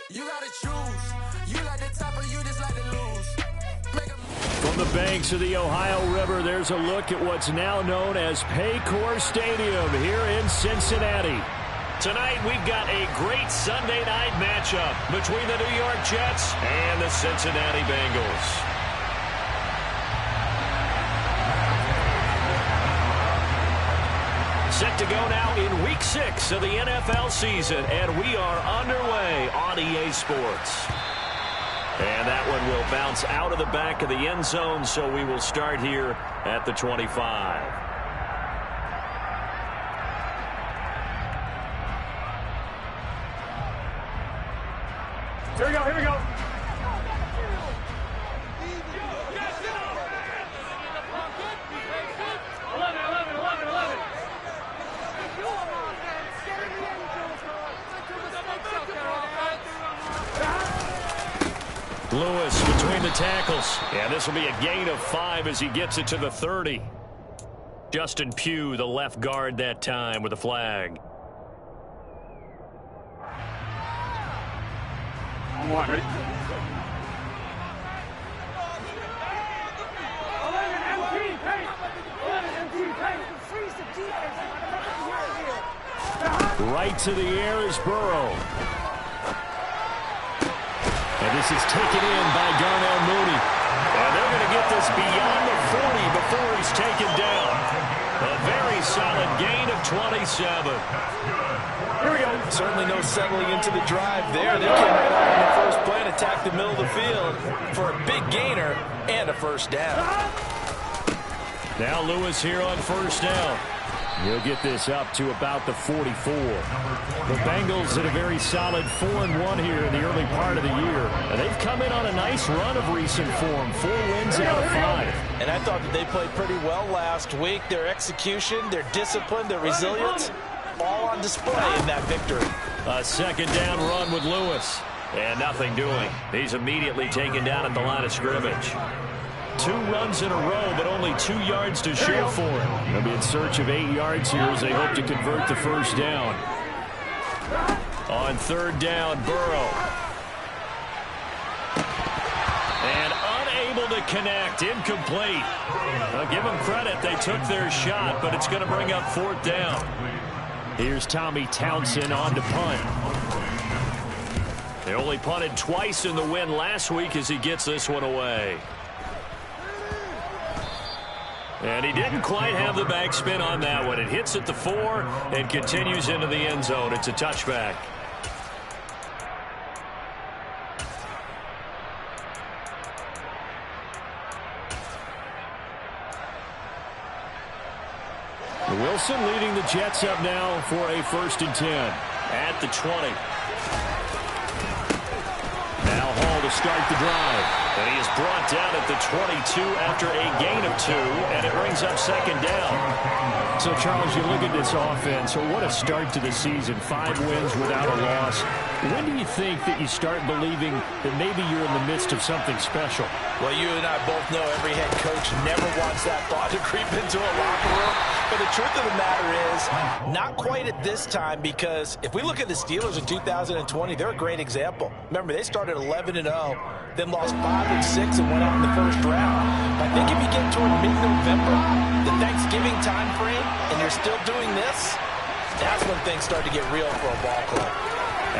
You gotta choose. You like the top or you just like to lose. From the banks of the Ohio River, there's a look at what's now known as Paycor Stadium here in Cincinnati. Tonight, we've got a great Sunday night matchup between the New York Jets and the Cincinnati Bengals. Set to go now in Week 6 of the NFL season, and we are underway on EA Sports. And that one will bounce out of the back of the end zone, so we will start here at the 25. Here we go, here we go. Lewis between the tackles. Yeah, this will be a gain of 5 as he gets it to the 30. Justin Pugh, the left guard that time with a flag. One, ready? Right to the air is Burrow. And this is taken in by Darnell Mooney. And they're going to get this beyond the 40 before he's taken down. A very solid gain of 27. Here we go. Certainly no settling into the drive there. They came right out on the first play and attacked the middle of the field for a big gainer and a first down. Now Lewis here on first down. He'll get this up to about the 44. The Bengals had a very solid 4-1 here in the early part of the year. And they've come in on a nice run of recent form. 4 wins out of 5. And I thought that they played pretty well last week. Their execution, their discipline, their resilience, all on display in that victory. A second down run with Lewis. And nothing doing. He's immediately taken down at the line of scrimmage. 2 runs in a row, but only 2 yards to show for him. They'll be in search of 8 yards here as they hope to convert the first down. On third down, Burrow. And unable to connect, incomplete. I'll give them credit, they took their shot, but it's going to bring up fourth down. Here's Tommy Townsend on to punt. They only punted twice in the win last week as he gets this one away. And he didn't quite have the backspin on that one. It hits at the 4 and continues into the end zone. It's a touchback. Wilson leading the Jets up now for a 1st and 10 at the 20. Now Hall to start the drive. And he is brought down at the 22 after a gain of 2, and it brings up second down. So, Charles, you look at this offense, what a start to the season. 5 wins without a loss. When do you think that you start believing that maybe you're in the midst of something special? Well, you and I both know every head coach never wants that thought to creep into a locker room. But the truth of the matter is, not quite at this time, because if we look at the Steelers in 2020, they're a great example. Remember, they started 11-0, then lost 5-6 and went out in the first round. I think if you get toward mid-November, the Thanksgiving time frame, and you're still doing this, that's when things start to get real for a ball club.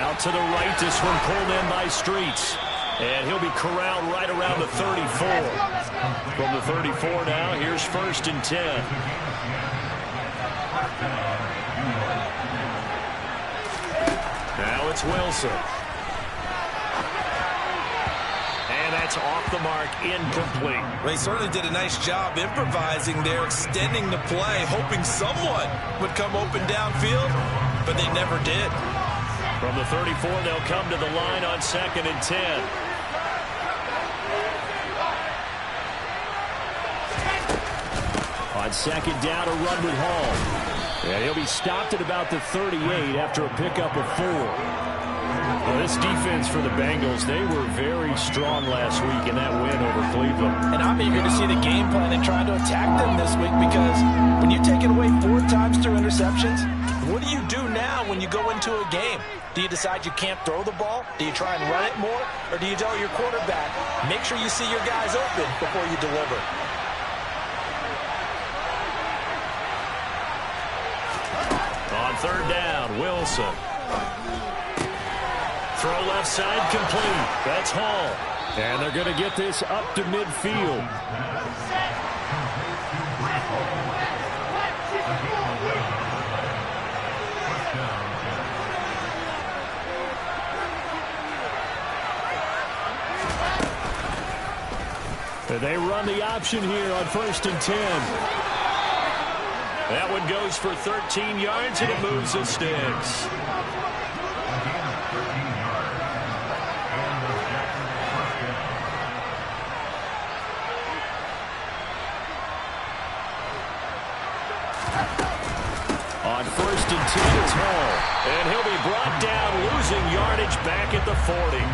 Out to the right, this one pulled in by Streets. And he'll be corralled right around the 34. From the 34 now, here's 1st and 10. Now it's Wilson. And that's off the mark, incomplete. Well, he certainly did a nice job improvising there, extending the play, hoping someone would come open downfield, but they never did. From the 34, they'll come to the line on 2nd and 10. On 2nd down, a run with Hall. And he'll be stopped at about the 38 after a pickup of 4. Well, this defense for the Bengals, they were very strong last week in that win over Cleveland. And I'm eager to see the game plan and trying to attack them this week, because when you take it away 4 times through interceptions, what do you do now when you go into a game? Do you decide you can't throw the ball? Do you try and run it more? Or do you tell your quarterback, make sure you see your guys open before you deliver? On third down, Wilson. Throw left side complete. That's Hall. And they're going to get this up to midfield. They run the option here on 1st and 10. That one goes for 13 yards, and it moves the sticks. On 1st and 10, it's Hall. And he'll be brought down, losing yardage back at the 40.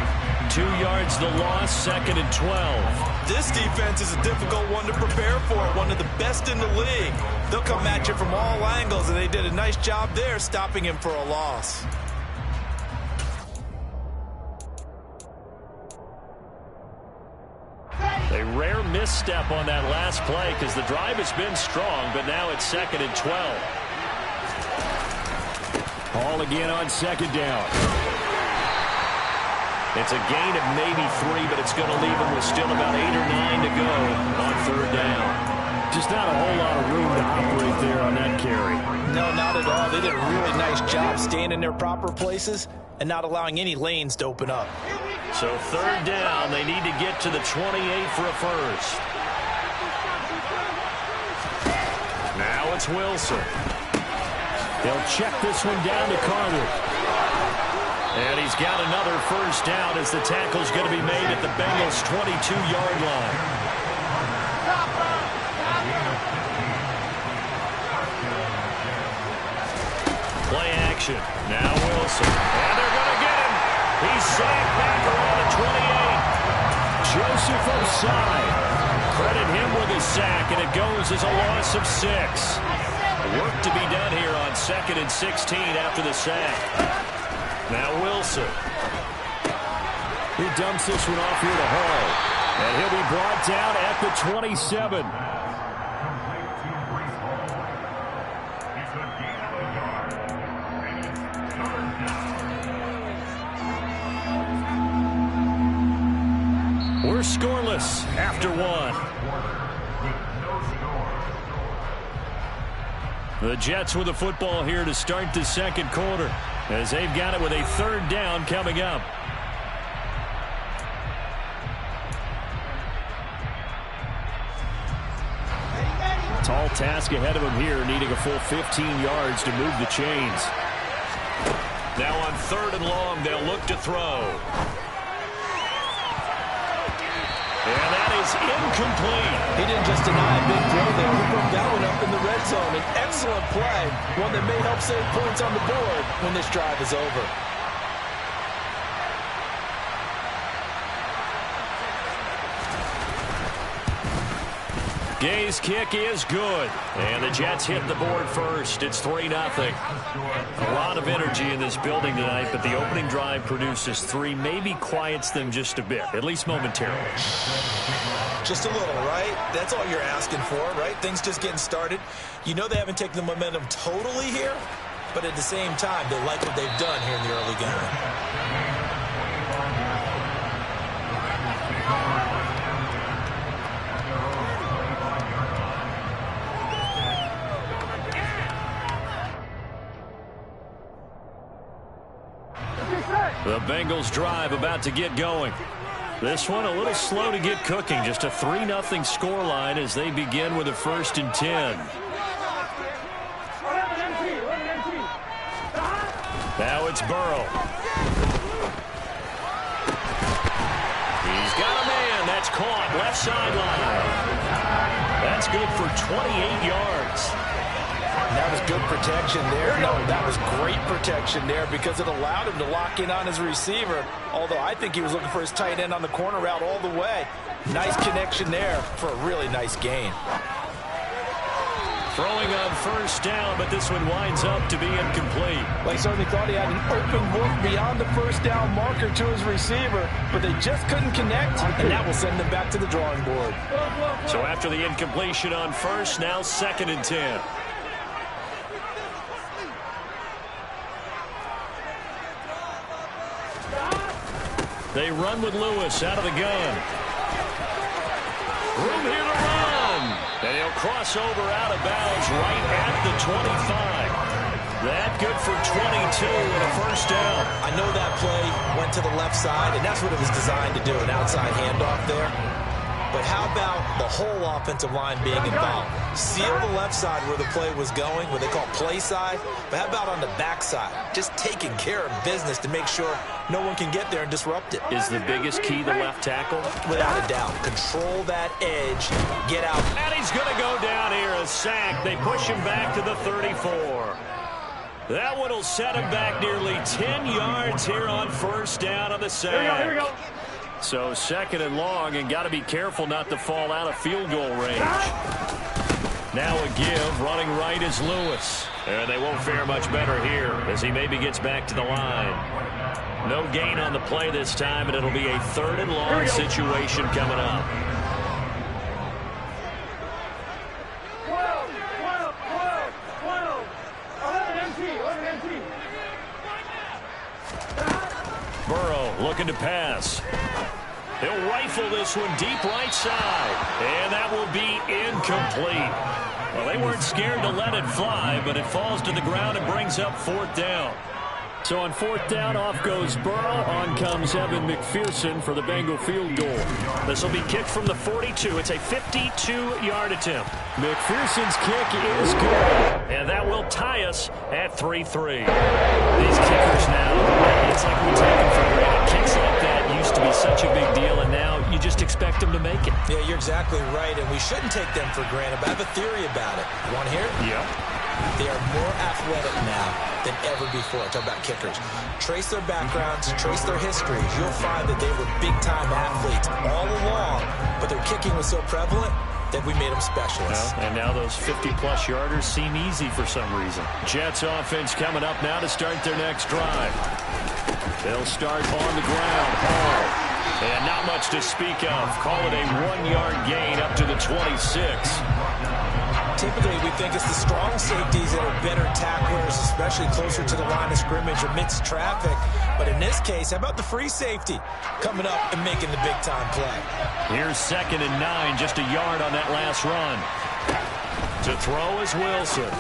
2 yards the loss, 2nd and 12. This defense is a difficult one to prepare for, one of the best in the league. They'll come at you from all angles, and they did a nice job there stopping him for a loss. A rare misstep on that last play because the drive has been strong, but now it's 2nd and 12. Hall again on 2nd down. It's a gain of maybe 3, but it's going to leave him with still about 8 or 9 to go on 3rd down. Just not a whole lot of room to operate there on that carry. No, not at all. They did a really nice job staying in their proper places and not allowing any lanes to open up. So 3rd down, they need to get to the 28 for a first. Now it's Wilson. They'll check this one down to Carter. And he's got another first down as the tackle's going to be made at the Bengals' 22-yard line. Play action. Now Wilson. And they're going to get him. He's sacked back around the 28. Joseph Osai. Credit him with his sack, and it goes as a loss of 6. Work to be done here on 2nd and 16 after the sack. Now Wilson. He dumps this one off here to Hall. And he'll be brought down at the 27. We're scoreless after 1. The Jets with the football here to start the 2nd quarter, as they've got it with a 3rd down coming up. Tall task ahead of him here, needing a full 15 yards to move the chains. Now on 3rd and long, they'll look to throw. And that is incomplete. He didn't just deny a big throw there. He broke that one up in the red zone. An excellent play. One that may help save points on the board when this drive is over. Gay's kick is good. And the Jets hit the board first. It's 3-0. A lot of energy in this building tonight, but the opening drive produces 3, maybe quiets them just a bit, at least momentarily. Just a little, right? That's all you're asking for, right? Things just getting started. You know they haven't taken the momentum totally here, but at the same time, they like what they've done here in the early game. The Bengals drive about to get going. This one a little slow to get cooking. Just a 3-0 scoreline as they begin with a 1st and 10. Now it's Burrow. He's got a man. That's caught. Left sideline. That's good for 28 yards. That was good protection there. No, that was great protection there because it allowed him to lock in on his receiver. Although I think he was looking for his tight end on the corner route all the way. Nice connection there for a really nice gain. Throwing on first down, but this one winds up to be incomplete. Well, he certainly thought he had an open look beyond the first down marker to his receiver, but they just couldn't connect, and that will send them back to the drawing board. So after the incompletion on first, now 2nd and 10. They run with Lewis out of the gun. Room here to run. And he'll cross over out of bounds right at the 25. That good for 22 and a first down. I know that play went to the left side, and that's what it was designed to do, an outside handoff there. But how about the whole offensive line being involved? Seal the left side where the play was going, what they call play side. But how about on the back side? Just taking care of business to make sure no one can get there and disrupt it. Is the biggest key the left tackle? Without a doubt. Control that edge. Get out. And he's going to go down here, a sack. They push him back to the 34. That one will set him back nearly 10 yards here on first down on the sack. Here we go. So 2nd and long, and got to be careful not to fall out of field goal range. Now a give, running right is Lewis. And they won't fare much better here as he maybe gets back to the line. No gain on the play this time, and it'll be a 3rd and long situation coming up. 11 MT. Burrow looking to pass. He'll rifle this one deep right side. And that will be incomplete. Well, they weren't scared to let it fly, but it falls to the ground and brings up 4th down. So on 4th down, off goes Burrow. On comes Evan McPherson for the Bengal field goal. This will be kicked from the 42. It's a 52-yard attempt. McPherson's kick is good. And that will tie us at 3-3. These kickers now, it's like we take them for granted. Kicks like that used to be such a big deal, and now you just expect them to make it. Yeah, you're exactly right, and we shouldn't take them for granted, but I have a theory about it. You want to hear it? Yeah. They are more athletic now than ever before. Talk about kickers. Trace their backgrounds, trace their histories. You'll find that they were big-time athletes all along, but their kicking was so prevalent that we made them specialists. Well, and now those 50-plus yarders seem easy for some reason. Jets offense coming up now to start their next drive. They'll start on the ground. Hall. And not much to speak of. Call it a 1-yard gain up to the 26. Typically, we think it's the strong safeties that are better tacklers, especially closer to the line of scrimmage amidst traffic. But in this case, how about the free safety coming up and making the big-time play? Here's 2nd and 9, just a yard on that last run. To throw is Wilson.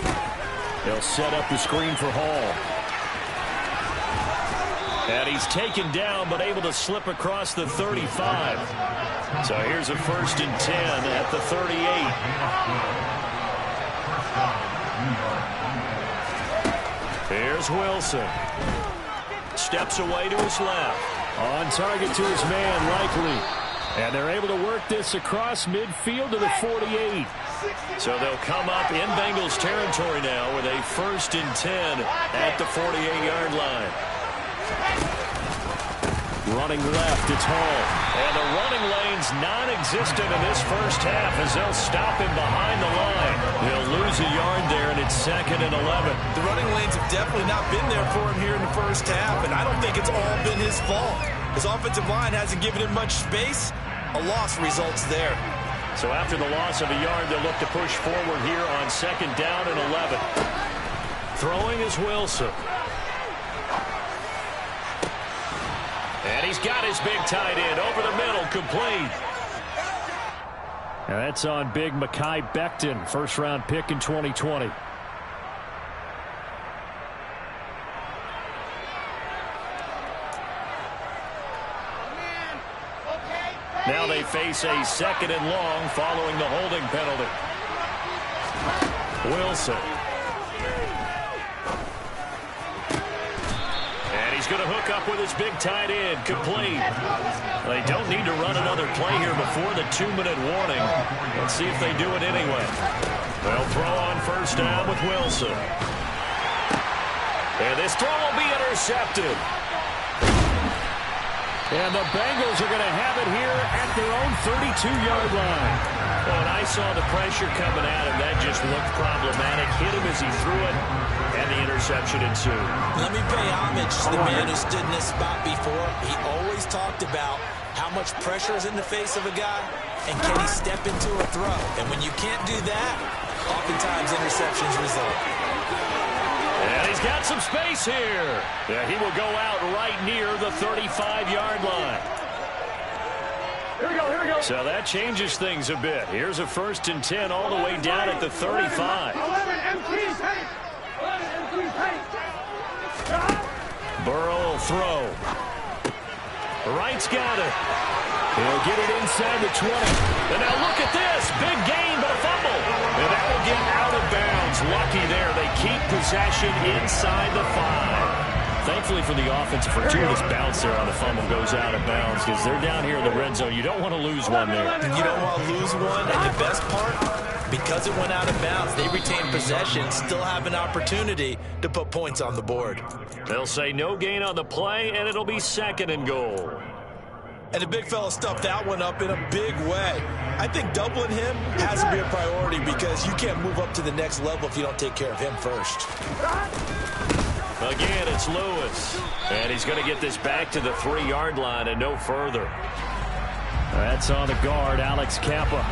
They'll set up the screen for Hall. And he's taken down, but able to slip across the 35. So here's a 1st and 10 at the 38. Here's Wilson. Steps away to his left. On target to his man, Likely. And they're able to work this across midfield to the 48. So they'll come up in Bengals territory now with a 1st and 10 at the 48-yard line. Running left, it's Hall. And the running lane's non-existent in this first half as they'll stop him behind the line. He'll lose a yard there, and it's 2nd and 11. The running lanes have definitely not been there for him here in the first half, and I don't think it's all been his fault. His offensive line hasn't given him much space. A loss results there. So after the loss of a yard, they'll look to push forward here on 2nd down and 11. Throwing is Wilson. And he's got his big tight end over the middle, complete. And that's on big Mekhi Becton, first-round pick in 2020. Now they face a 2nd and long following the holding penalty. Wilson. And he's going to hook up with his big tight end, complete. They don't need to run another play here before the 2-minute warning. Let's see if they do it anyway. They'll throw on first down with Wilson. And this throw will be intercepted. And the Bengals are going to have it here at their own 32-yard line. Well, when I saw the pressure coming at him, that just looked problematic. Hit him as he threw it, and the interception ensued. Let me pay homage to the man who stood in this spot before. He always talked about how much pressure is in the face of a guy, and can he step into a throw? And when you can't do that, oftentimes interceptions result. And he's got some space here. Yeah, he will go out right near the 35-yard line. Here we go. So that changes things a bit. Here's a 1st and 10 all the way down at the 35. 11 MT tank. 11 MT tank. Burrow will throw. Wright's got it. He'll get it inside the 20. And now look at this. Big gain, but a fumble. And that will get out of bounds. Lucky there. They keep possession inside the 5. Thankfully for the offensive, fortuitous bounce there on the fumble goes out of bounds because they're down here in the red zone. You don't want to lose one there. You don't want to lose one. And the best part, because it went out of bounds, they retain possession, still have an opportunity to put points on the board. They'll say no gain on the play, and it'll be 2nd and goal. And the big fella stuffed that one up in a big way. I think doubling him has to be a priority because you can't move up to the next level if you don't take care of him first. Again, it's Lewis. And he's going to get this back to the 3-yard line and no further. That's on the guard, Alex Kappa.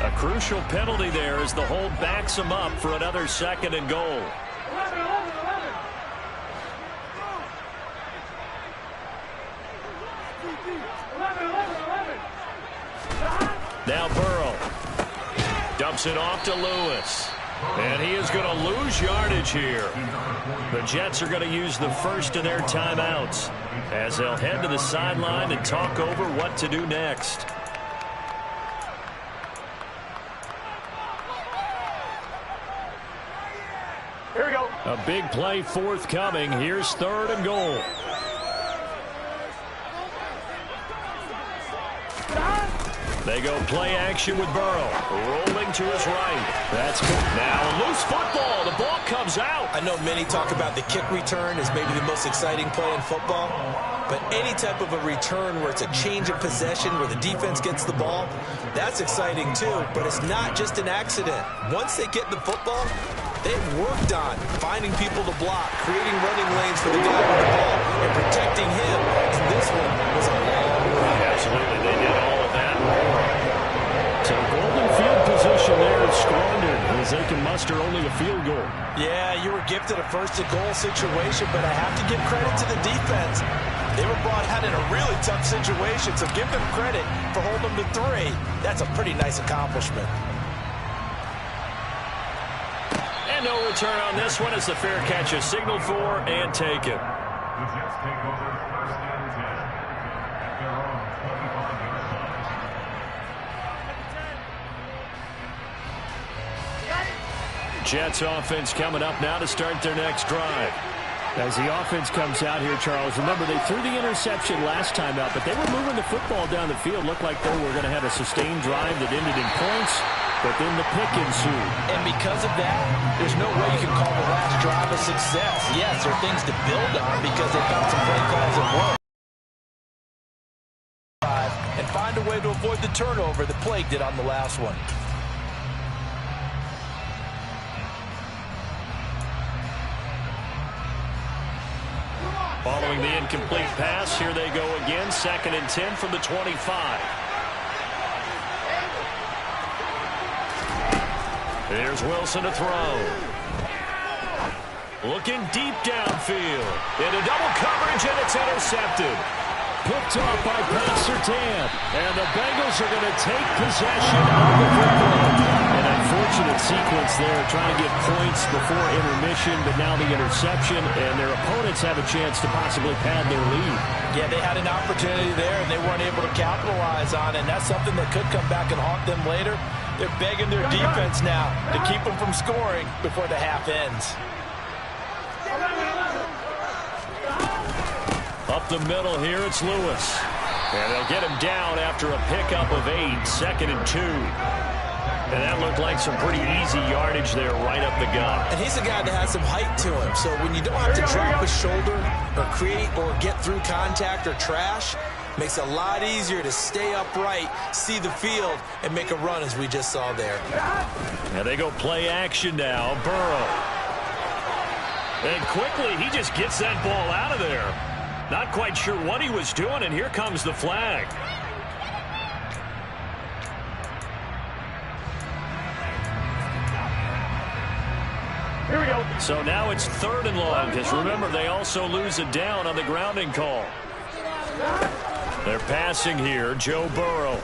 A crucial penalty there as the hold backs him up for another 2nd and goal. 11. Now Burrow dumps it off to Lewis. And he is going to lose yardage here. The Jets are going to use the first of their timeouts as they'll head to the sideline and talk over what to do next. Here we go. A big play forthcoming. Here's 3rd and goal. They go play action with Burrow. Rolling to his right. That's good. Now a loose football. The ball comes out. I know many talk about the kick return as maybe the most exciting play in football. But any type of a return where it's a change of possession, where the defense gets the ball, that's exciting too. But it's not just an accident. Once they get the football, they've worked on finding people to block, creating running lanes for the guy with the ball, and protecting him. And this one was a long run. Absolutely. They did all of that. So golden field position there is squandered as they can muster only a field goal. Yeah, you were gifted a 1st and goal situation, but I have to give credit to the defense. They were brought out in a really tough situation, so give them credit for holding them to 3. That's a pretty nice accomplishment. And no return on this one as the fair catch is signaled for and taken. The Jets take over 1st and 10 at their own 25-yard line. Jets offense coming up now to start their next drive. As the offense comes out here, Charles, remember they threw the interception last time out, but they were moving the football down the field. Looked like they were going to have a sustained drive that ended in points, but then the pick ensued. And because of that, there's no way you can call the last drive a success. Yes, there are things to build on because they found some play calls that work. And find a way to avoid the turnover that plagued it on the last one. Following the incomplete pass, here they go again. 2nd and 10 from the 25. There's Wilson to throw. Looking deep downfield. Into double coverage, and it's intercepted. Picked off by Pat Surtain. And the Bengals are going to take possession of the football. An unfortunate sequence there, trying to get points before intermission, but now the interception, and their opponents have a chance to possibly pad their lead. Yeah, they had an opportunity there, and they weren't able to capitalize on it, and that's something that could come back and haunt them later. They're begging their defense now to keep them from scoring before the half ends. Up the middle here, it's Lewis. And they'll get him down after a pickup of 8, 2nd and 2. And that looked like some pretty easy yardage there right up the gut. And he's a guy that has some height to him. So when you don't have to drop a shoulder or create or get through contact or trash, makes it a lot easier to stay upright, see the field, and make a run as we just saw there. Now they go play action now. Burrow. And quickly, he just gets that ball out of there. Not quite sure what he was doing, and here comes the flag. Here we go. So now it's 3rd and long, because remember, they also lose a down on the grounding call. They're passing here. Joe Burrow.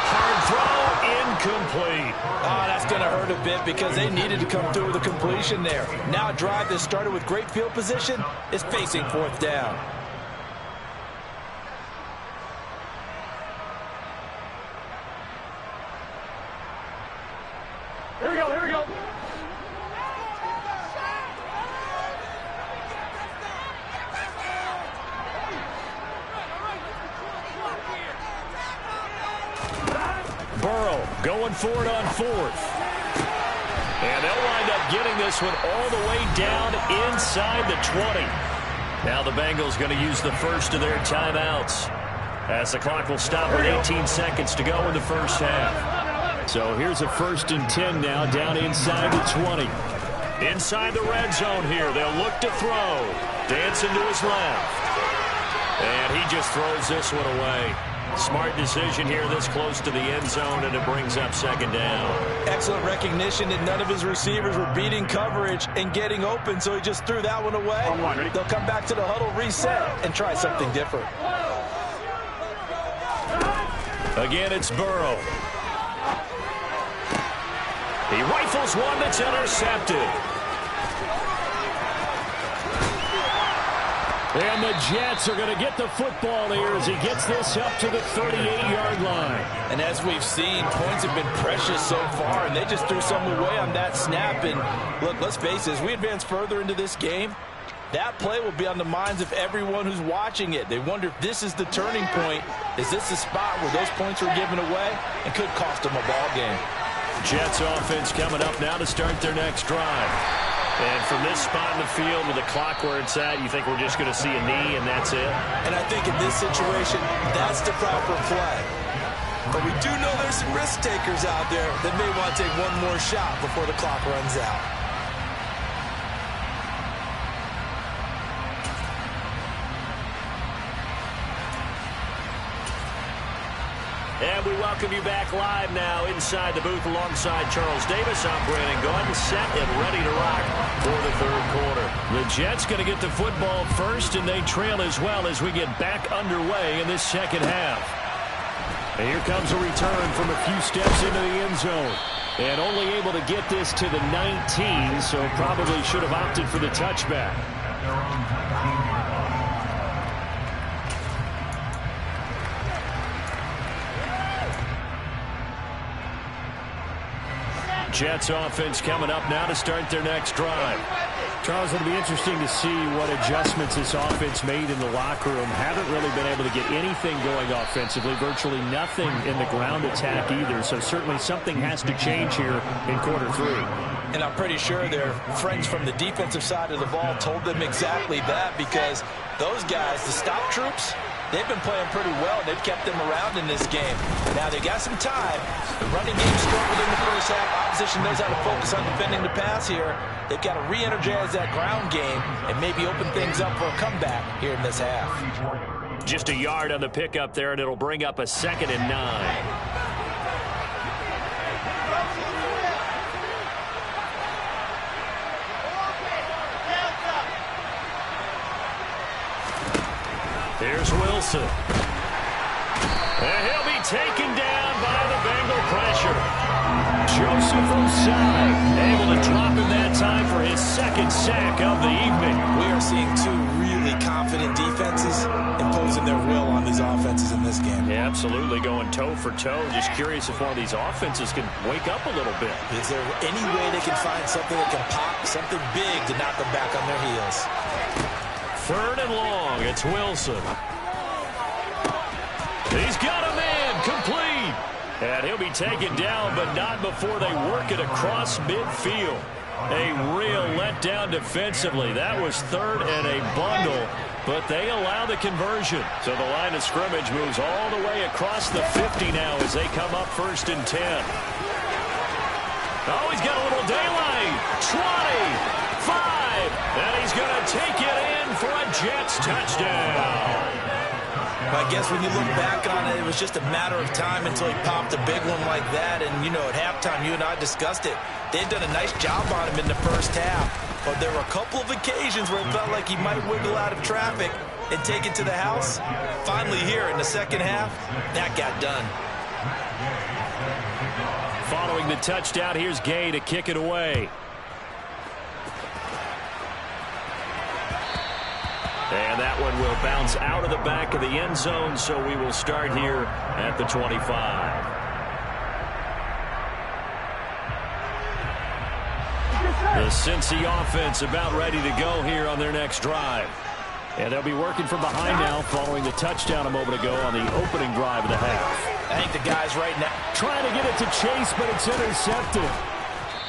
Hard throw, incomplete. Oh, that's going to hurt a bit because they needed to come through with a completion there. Now a drive that started with great field position is facing 4th down. Here we go, here we go. Burrow going for it on 4th. And they'll wind up getting this one all the way down inside the 20. Now the Bengals going to use the first of their timeouts, as the clock will stop with 18 seconds to go in the first half. So here's a 1st and 10 now, down inside the 20. Inside the red zone here, they'll look to throw. Dancing to his left. And he just throws this one away. Smart decision here this close to the end zone, and it brings up 2nd down. Excellent recognition that none of his receivers were beating coverage and getting open, so he just threw that one away. They'll come back to the huddle, reset, and try something different. Again, it's Burrow. He rifles one that's intercepted. And the Jets are going to get the football here as he gets this up to the 38-yard line. And as we've seen, points have been precious so far, and they just threw some away on that snap. And look, let's face it, as we advance further into this game, that play will be on the minds of everyone who's watching it. They wonder if this is the turning point. Is this the spot where those points were given away and could cost them a ball game? Jets offense coming up now to start their next drive. And from this spot in the field with the clock where it's at, you think we're just going to see a knee and that's it? And I think in this situation, that's the proper play. But we do know there's some risk takers out there that may want to take one more shot before the clock runs out. And we welcome you back live now inside the booth alongside Charles Davis. I'm Brandon Gordon, set and ready to rock for the 3rd quarter. The Jets going to get the football first, and they trail as well as we get back underway in this 2nd half. And here comes a return from a few steps into the end zone. And only able to get this to the 19, so probably should have opted for the touchback. Jets offense coming up now to start their next drive. Charles, it'll be interesting to see what adjustments this offense made in the locker room. Haven't really been able to get anything going offensively, virtually nothing in the ground attack either. So certainly something has to change here in quarter 3. And I'm pretty sure their friends from the defensive side of the ball told them exactly that, because those guys, the stop troops, they've been playing pretty well. They've kept them around in this game. Now they got some time. The running game struggled in the first half. Opposition knows how to focus on defending the pass here. They've got to re-energize that ground game and maybe open things up for a comeback here in this half. Just a yard on the pickup there, and it'll bring up a 2nd and 9. Here's Wilson. And he'll be taken down by the Bengal pressure. Joseph Osai able to drop him that time for his 2nd sack of the evening. We are seeing 2 really confident defenses imposing their will on these offenses in this game. Yeah, absolutely, going toe for toe. Just curious if one of these offenses can wake up a little bit. Is there any way they can find something that can pop, something big to knock them back on their heels? 3rd and long, it's Wilson. He's got a man, complete. taken down, but not before they work it across midfield. A real letdown defensively. That was third and a bundle, but they allow the conversion. So the line of scrimmage moves all the way across the 50 now as they come up 1st and 10. Oh, he's got a little daylight. 20, 5, and he's going to take it in for a Jets touchdown. I guess when you look back on it, it was just a matter of time until he popped a big one like that. And, you know, at halftime, you and I discussed it. They had done a nice job on him in the first half. But there were a couple of occasions where it felt like he might wiggle out of traffic and take it to the house. Finally here in the second half, that got done. Following the touchdown, here's Gay to kick it away. And that one will bounce out of the back of the end zone, so we will start here at the 25. The Cincy offense about ready to go here on their next drive. And they'll be working from behind now following the touchdown a moment ago on the opening drive of the half. I think the guys right now trying to get it to Chase, but it's intercepted.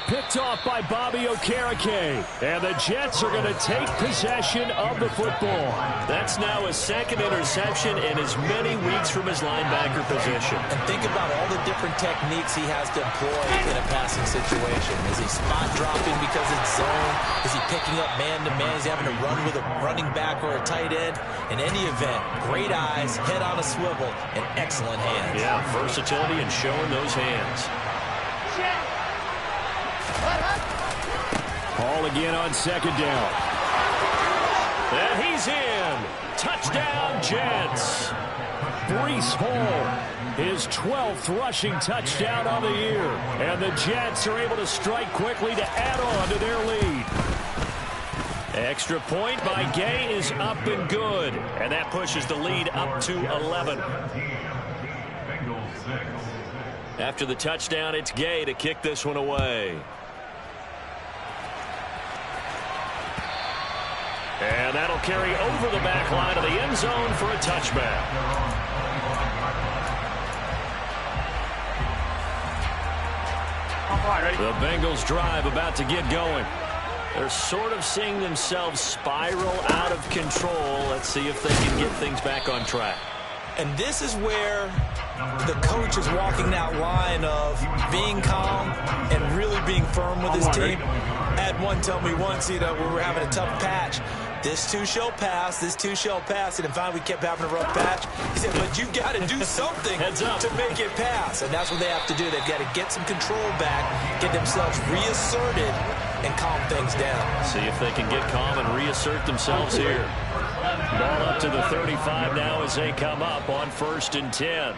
Picked off by Bobby Okereke. And the Jets are going to take possession of the football. That's now his second interception in as many weeks from his linebacker position. And think about all the different techniques he has to employ in a passing situation. Is he spot dropping because it's zone? Is he picking up man-to-man? Is he having to run with a running back or a tight end? In any event, great eyes, head on a swivel, and excellent hands. Yeah, versatility and showing those hands. Hall again on second down. And he's in. Touchdown, Jets. Breece Hall, his 12th rushing touchdown of the year. And the Jets are able to strike quickly to add on to their lead. Extra point by Gay is up and good. And that pushes the lead up to 11. After the touchdown, it's Gay to kick this one away. And that'll carry over the back line of the end zone for a touchback. The Bengals drive about to get going. They're sort of seeing themselves spiral out of control. Let's see if they can get things back on track. And this is where the coach is walking that line of being calm and really being firm with his team. I had one tell me once, you know, we were having a tough patch. This too shall pass, this too shall pass. And in fact, we kept having a rough patch. He said, but you got to do something to make it pass. And that's what they have to do. They've got to get some control back, get themselves reasserted, and calm things down. See if they can get calm and reassert themselves here. Ball up to the 35 now as they come up on 1st and 10.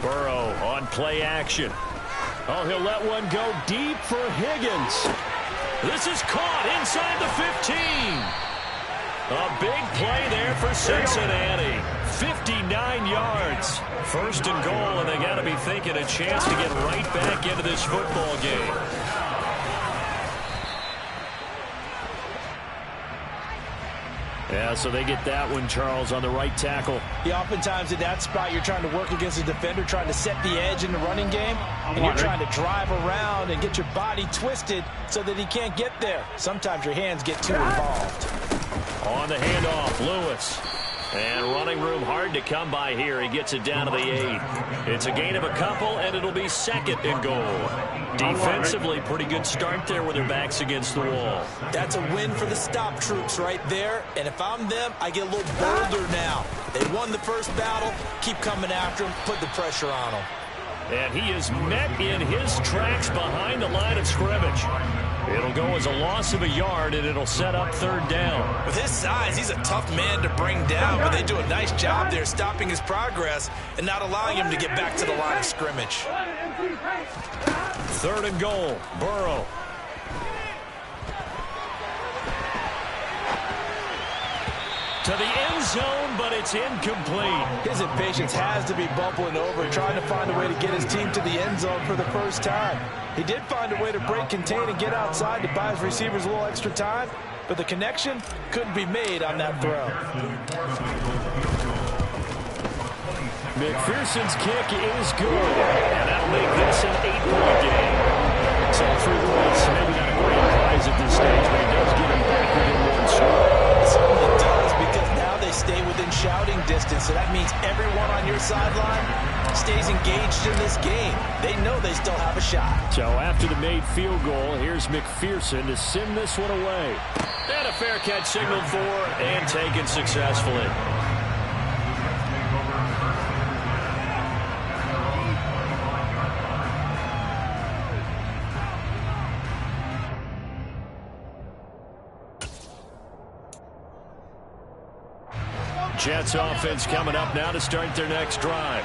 Burrow on play action. Oh, he'll let one go deep for Higgins. This is caught inside the 15. A big play there for Cincinnati. 59 yards. 1st and goal, and they got to be thinking a chance to get right back into this football game. Yeah, so they get that one, Charles, on the right tackle. Yeah, oftentimes in that spot, you're trying to work against a defender, trying to set the edge in the running game, and you're trying to drive around and get your body twisted so that he can't get there. Sometimes your hands get too involved. On the handoff, Lewis. And running room hard to come by here. He gets it down to the 8. It's a gain of a couple, and it'll be 2nd and goal. Defensively, pretty good start there with their backs against the wall. That's a win for the stop troops right there. And if I'm them, I get a little bolder now. They won the first battle. Keep coming after him. Put the pressure on him. And he is met in his tracks behind the line of scrimmage. It'll go as a loss of a yard, and it'll set up 3rd down. With his size, he's a tough man to bring down, but they do a nice job there stopping his progress and not allowing him to get back to the line of scrimmage. 3rd and goal, Burrow. To the end zone, but it's incomplete. His impatience has to be bubbling over, trying to find a way to get his team to the end zone for the first time. He did find a way to break, contain, and get outside to buy his receivers a little extra time, but the connection couldn't be made on that throw. McPherson's kick is good, and that'll make this an 8-point game. So 3 points, maybe not a great prize at this stage, but it does get them back within 1 score. It certainly does, because now they stay within shouting distance, so that means everyone on your sideline stays engaged in this game. They know they still have a shot. So after the made field goal, here's McPherson to send this one away. And a fair catch signaled for and taken successfully. Jets offense coming up now to start their next drive.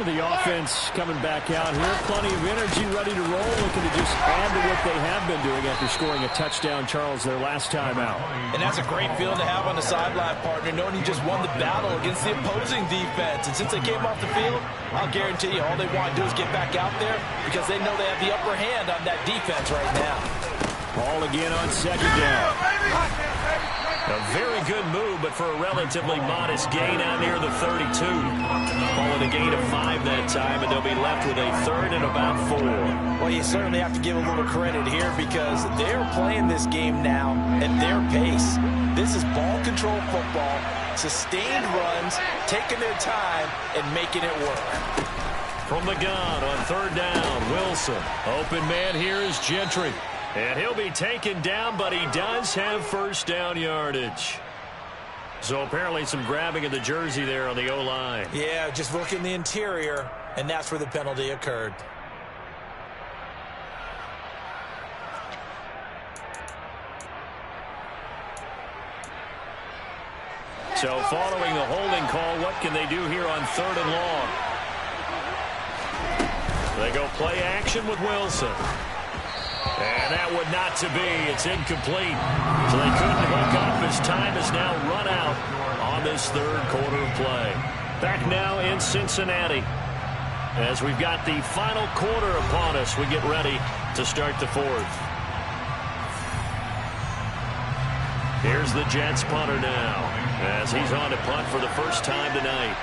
The offense coming back out here. Plenty of energy, ready to roll, looking to just add to what they have been doing after scoring a touchdown, Charles, their last time out. And that's a great feeling to have on the sideline, partner, knowing you just won the battle against the opposing defense. And since they came off the field, I'll guarantee you all they want to do is get back out there because they know they have the upper hand on that defense right now. Ball again on second down. A very good move, but for a relatively modest gain out near the 32. Calling a gain of 5 that time, and they'll be left with a 3rd and about 4. Well, you certainly have to give a little credit here because they're playing this game now at their pace. This is ball control football, sustained runs, taking their time, and making it work. From the gun on 3rd down, Wilson. Open man here is Gentry. And he'll be taken down, but he does have 1st down yardage. So apparently some grabbing of the jersey there on the O-line. Yeah, just look in the interior, and that's where the penalty occurred. So following the holding call, what can they do here on 3rd and long? They go play action with Wilson. And that would not to be. It's incomplete. So they couldn't hook up as time has now run out on this 3rd quarter of play. Back now in Cincinnati. As we've got the final quarter upon us, we get ready to start the 4th. Here's the Jets punter now as he's on to punt for the first time tonight.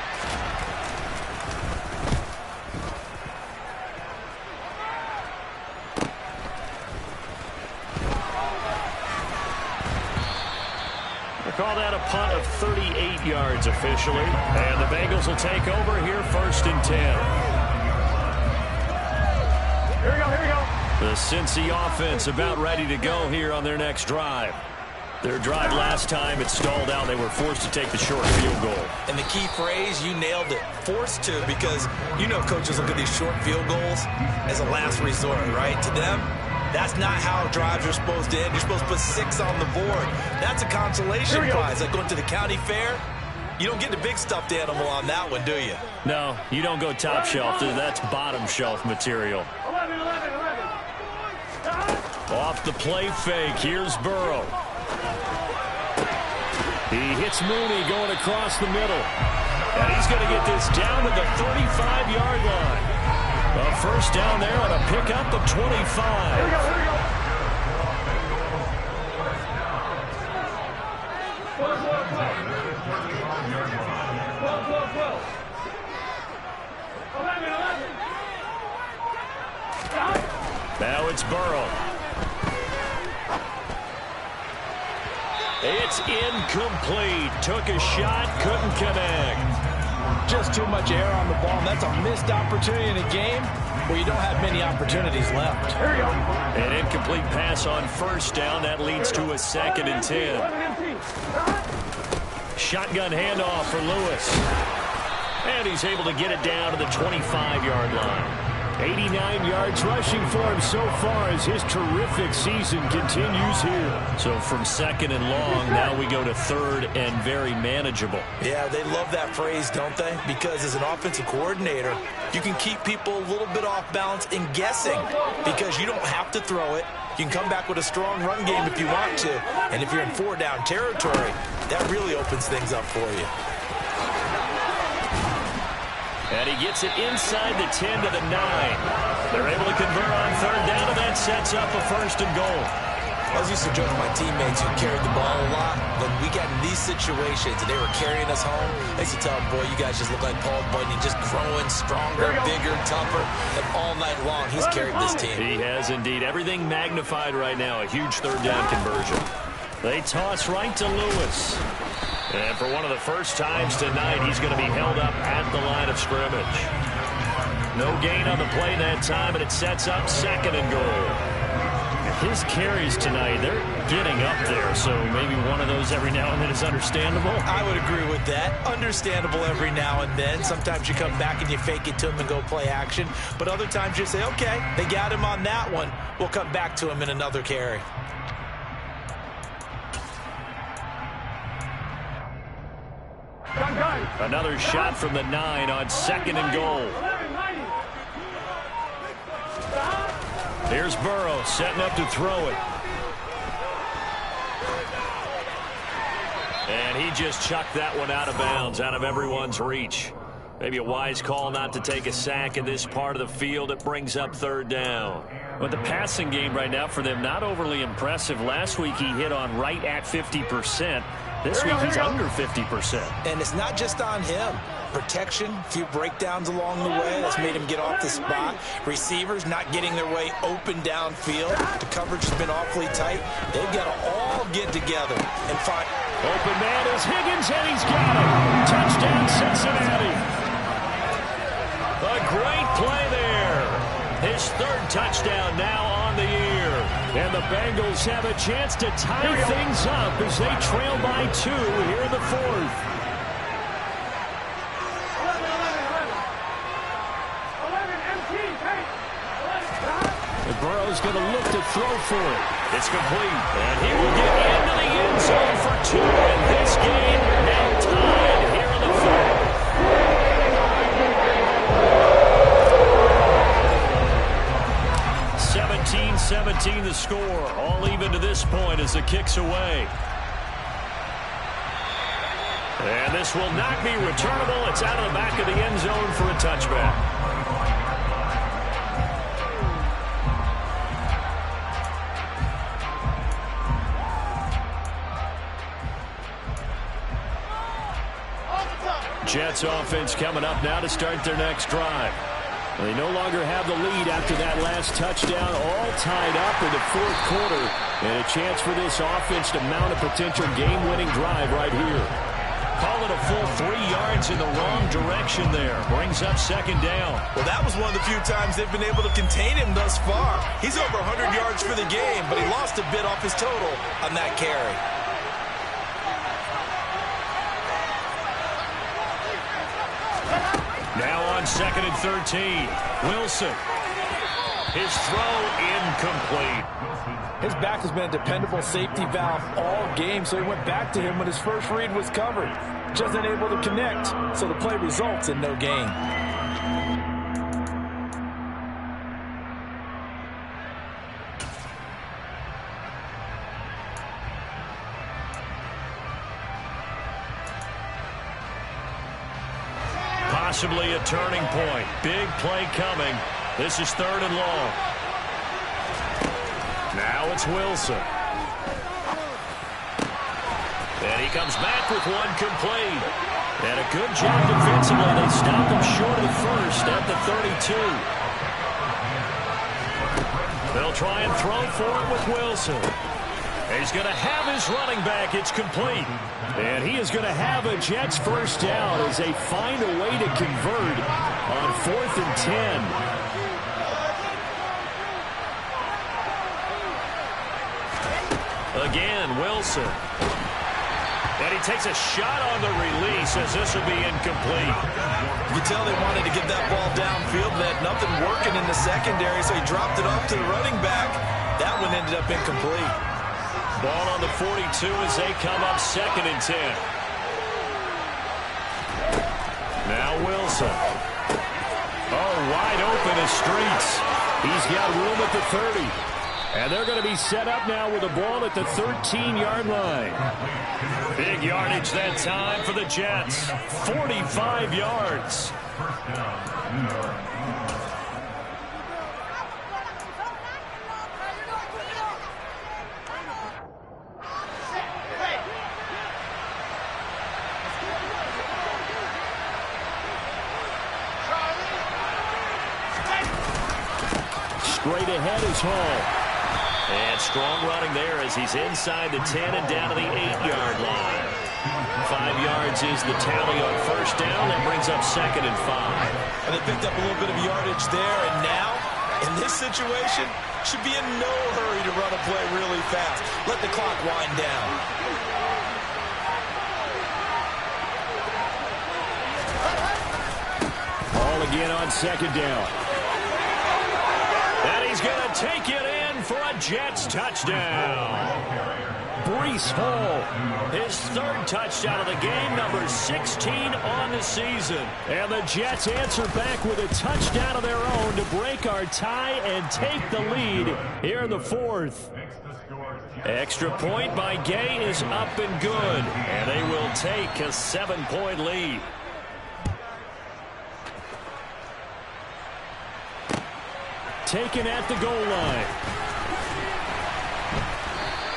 Call that a punt of 38 yards officially. And the Bengals will take over here 1st and 10. Here we go, here we go. The Cincy offense about ready to go here on their next drive. Their drive last time, it stalled out. They were forced to take the short field goal. And the key phrase, you nailed it, forced to, because you know coaches look at these short field goals as a last resort, right? To them, that's not how drives are supposed to end. You're supposed to put 6 on the board. That's a consolation prize. Like going to the county fair, you don't get the big stuffed animal on that one, do you? No, you don't go top shelf. That's bottom shelf material. 11. Off the play fake, here's Burrow. He hits Mooney going across the middle. And he's going to get this down to the 35-yard line. A 1st down there on a pickup of 25. Here we go, here we go. 12. 11. Now it's Burrow. It's incomplete. Took a shot, couldn't connect. Just too much air on the ball, and that's a missed opportunity in a game where you don't have many opportunities left. Here we go. An incomplete pass on 1st down. That leads to a 2nd and 10. Shotgun handoff for Lewis. And he's able to get it down to the 25-yard line. 89 yards rushing for him so far as his terrific season continues here. So from 2nd and long, now we go to 3rd and very manageable. Yeah, they love that phrase, don't they? Because as an offensive coordinator, you can keep people a little bit off balance and guessing because you don't have to throw it. You can come back with a strong run game if you want to. And if you're in 4-down territory, that really opens things up for you. And he gets it inside the 10 to the 9. They're able to convert on 3rd down, and that sets up a 1st and goal. I was used to joke with my teammates who carried the ball a lot. When we got in these situations and they were carrying us home, I used to tell them, boy, you guys just look like Paul Bunyan, just growing stronger, bigger, tougher. And all night long, he's carried this team. He has indeed. Everything magnified right now. A huge third down conversion. They toss right to Lewis. And for one of the first times tonight, he's going to be held up at the line of scrimmage. No gain on the play that time, and it sets up 2nd and goal. His carries tonight, they're getting up there, so maybe one of those every now and then is understandable. I would agree with that. Understandable every now and then. Sometimes you come back and you fake it to him and go play action. But other times you say, okay, they got him on that one. We'll come back to him in another carry. Another shot from the 9 on 2nd and goal. Here's Burrow setting up to throw it. And he just chucked that one out of bounds, out of everyone's reach. Maybe a wise call not to take a sack in this part of the field. It brings up 3rd down. But the passing game right now for them, not overly impressive. Last week he hit on right at 50%. This week he's under 50%. And it's not just on him. Protection, a few breakdowns along the way. That's made him get off the spot. Receivers not getting their way open downfield. The coverage has been awfully tight. They've got to all get together and find. Open man is Higgins, and he's got it. Touchdown, Cincinnati. A great play there. His 3rd touchdown now on the year. And the Bengals have a chance to tie things up as they trail by 2 here in the 4th. Burrow's going to look to throw for it. It's complete. And he will get into the end zone for 2. And this game now tied here in the 4th. 17-17 the score. All even to this point as the kick's away. And this will not be returnable. It's out of the back of the end zone for a touchback. Jets offense coming up now to start their next drive. They no longer have the lead after that last touchdown, all tied up in the 4th quarter. And a chance for this offense to mount a potential game-winning drive right here. Call it a full 3 yards in the wrong direction there. Brings up 2nd down. Well, that was one of the few times they've been able to contain him thus far. He's over 100 yards for the game, but he lost a bit off his total on that carry. Now on 2nd and 13. Wilson. His throw incomplete. His back has been a dependable safety valve all game, so he went back to him when his first read was covered. Just unable to connect, so the play results in no gain. Possibly a turning point. Big play coming. This is 3rd and long. Now it's Wilson. And he comes back with one complete. And a good job defensively. They stopped him short of the 1st at the 32. They'll try and throw for it with Wilson. He's going to have his running back. It's complete. And he is going to have a Jets 1st down as they find a way to convert on 4th and 10. Again, Wilson. And he takes a shot on the release as this will be incomplete. You can tell they wanted to get that ball downfield. They had nothing working in the secondary, so he dropped it off to the running back. That one ended up incomplete. Ball on the 42 as they come up 2nd and 10. Now Wilson. Oh, wide open as Streets. He's got room at the 30. And they're going to be set up now with the ball at the 13-yard line. Big yardage that time for the Jets. 45 yards. Straight ahead is Hall. And strong running there as he's inside the 10 and down to the 8-yard line. 5 yards is the tally on first down. That brings up 2nd and 5. And they picked up a little bit of yardage there, and now, in this situation, should be in no hurry to run a play really fast. Let the clock wind down. Ball again on 2nd down. And he's going to take it in for a Jets touchdown. Breece Hall, his 3rd touchdown of the game, number 16 on the season. And the Jets answer back with a touchdown of their own to break our tie and take the lead here in the 4th. Extra point by Gay is up and good, and they will take a 7-point lead. Taken at the goal line.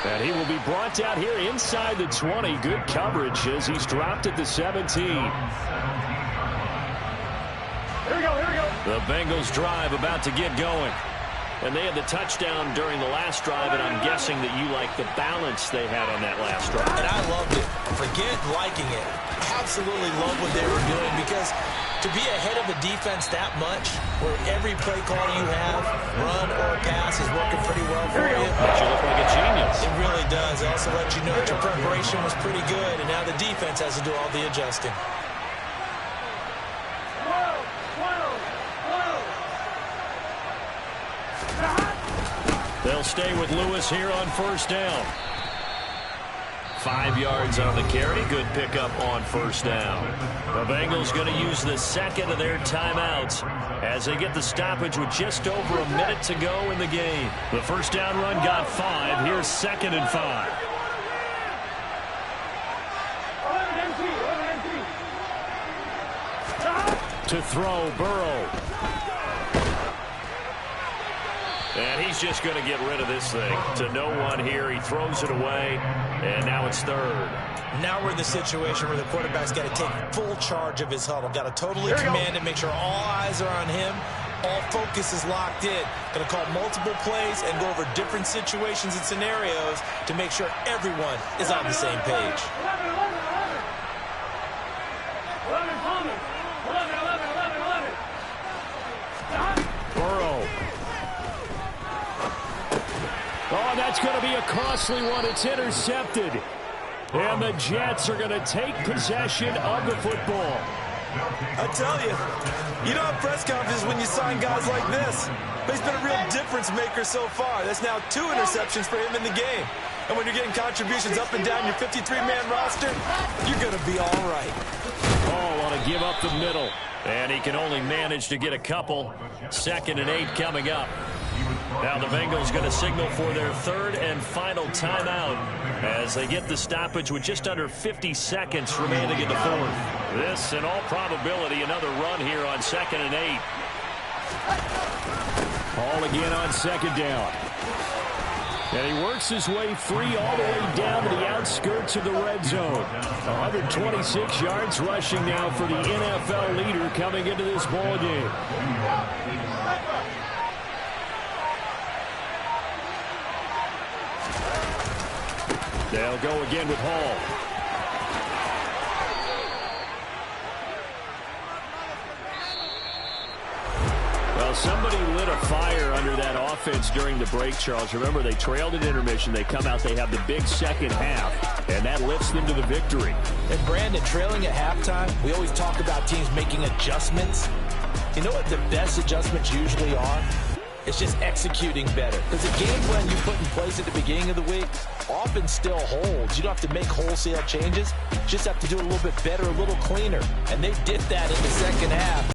And he will be brought down here inside the 20. Good coverage as he's dropped at the 17. Here we go, here we go. The Bengals drive about to get going. And they had the touchdown during the last drive, and I'm guessing that you like the balance they had on that last drive. And I loved it. Forget liking it. Absolutely love what they were doing, because to be ahead of a defense that much, where every play call you have, run or pass, is working pretty well for you. Makes you look like a genius. It really does. It also lets you know that your preparation was pretty good, and now the defense has to do all the adjusting. They'll stay with Lewis here on first down. 5 yards on the carry. Good pickup on first down. The Bengals going to use the 2nd of their timeouts as they get the stoppage with just over a minute to go in the game. The first down run got 5. Here's 2nd and 5. To throw, Burrow. And he's just going to get rid of this thing. To no one here. He throws it away, and now it's 3rd. Now we're in the situation where the quarterback's got to take full charge of his huddle. Got to totally command it, make sure all eyes are on him. All focus is locked in. Going to call multiple plays and go over different situations and scenarios to make sure everyone is on the same page. Burrow. Oh, that's going to be a costly one. It's intercepted. And the Jets are going to take possession of the football. I tell you, you don't have press conferences when you sign guys like this. But he's been a real difference maker so far. That's now 2 interceptions for him in the game. And when you're getting contributions up and down your 53-man roster, you're going to be all right. Ball on a give up the middle. And he can only manage to get a couple. 2nd and 8 coming up. Now the Bengals going to signal for their 3rd and final timeout as they get the stoppage with just under 50 seconds remaining in the 4th. This, in all probability, another run here on 2nd and 8. Ball again on 2nd down. And he works his way free all the way down to the outskirts of the red zone. 126 yards rushing now for the NFL leader coming into this ball game. They'll go again with Hall. Well, somebody lit a fire under that offense during the break, Charles. Remember, they trailed at intermission. They come out, they have the big second half, and that lifts them to the victory. And Brandon, trailing at halftime, we always talk about teams making adjustments. You know what the best adjustments usually are? It's just executing better. Because the game plan you put in place at the beginning of the week often still holds. You don't have to make wholesale changes. You just have to do it a little bit better, a little cleaner. And they did that in the second half.